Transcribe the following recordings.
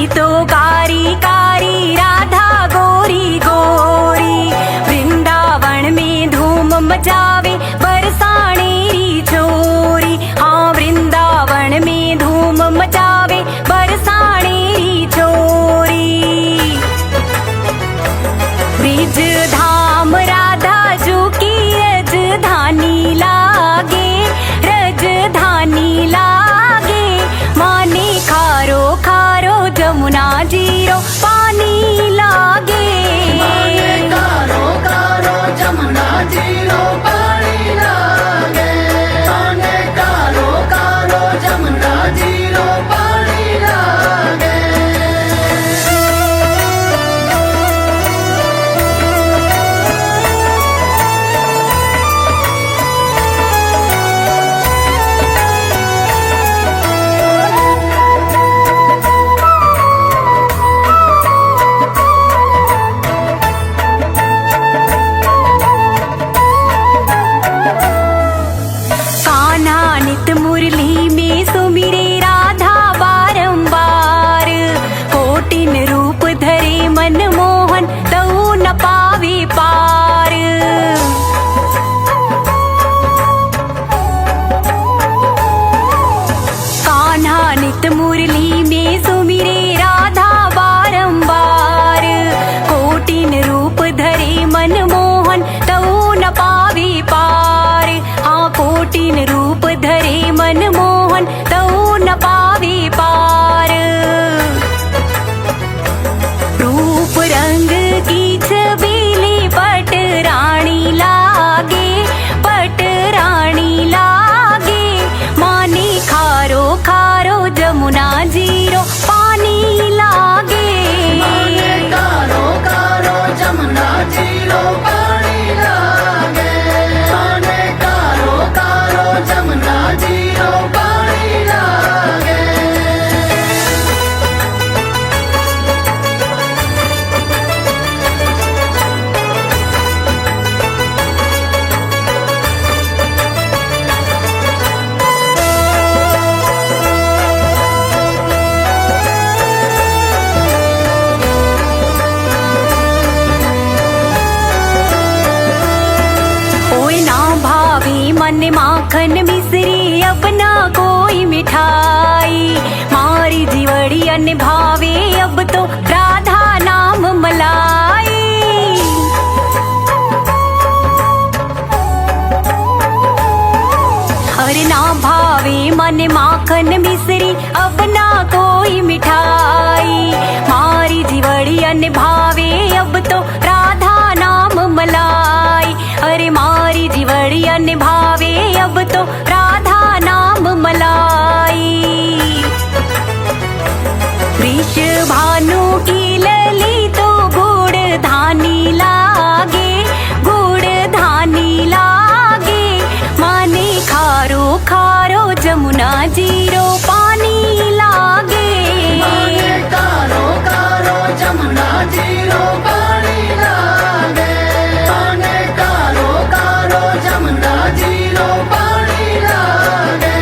तो कारी कारी राधा गोरी गोरी। वृंदावन में धूम मचावे बरसानेरी छोरी। हाँ वृंदावन में धूम मचावे बरसानेरी छोरी। ब्रिज धाम राधा जू की रजधानी लागे, रजधानी लागे। माने खारो खारो जमुना जीरो पानी लागे। माने कारो कारो जमुना जीरो पानी लागे। माने कारो कारो जमुना जीरो पानी लागे। कान्हा नित मुरली में सुमिरे राधा बारंबार। कोटिन रूप धरे मन मोहन तऊ न पावे पार। कान्हा नित मुरली में सुमिरे राधा बारंबार। कोटिन रूप धरे मन मोहन तऊ न पावे पार। हाँ कोटिन रूप धरे मन मोहन तऊ न पावे पार। रूप रंग की छबीली पट रानी लागे, पट रानी लागे। माने खारो खारो जमुना जीरो पानी लागे। माने कारो कारो जमुना जीरो पानी लागे। माने कारो कारो जमुना जीरो पानी लागे। ओए ना भावे मन माखन मिश्री अब ना कोई मिठाई। मारी जीवड़ी अन भावे अब तो राधा नाम मलाई। अरे ना भावे मन माखन मिश्री अब ना कोई मिठाई। मारी जीवड़ी अन भावे अब तो राधा नाम मलाई। अरे मारी जीवड़ी अन भावे अब तो राधा नाम मलाई। वृष भानु की लली तो गुड़ धानी लागे, गुड़ धानी लागे। माने खारो खारो जमुना जीरो पानी लागे। माने कारो कारो जमुना जीरो पानी लागे। माने कारो कारो जमुना जीरो पानी लागे।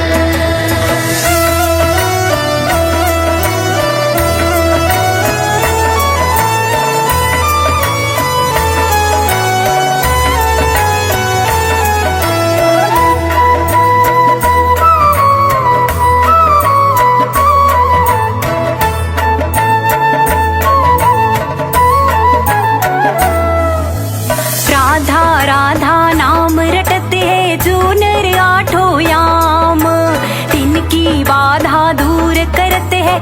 राधा राधा नाम रटते हैं जो नर आठों याम। तिनकी बाधा दूर करते हैं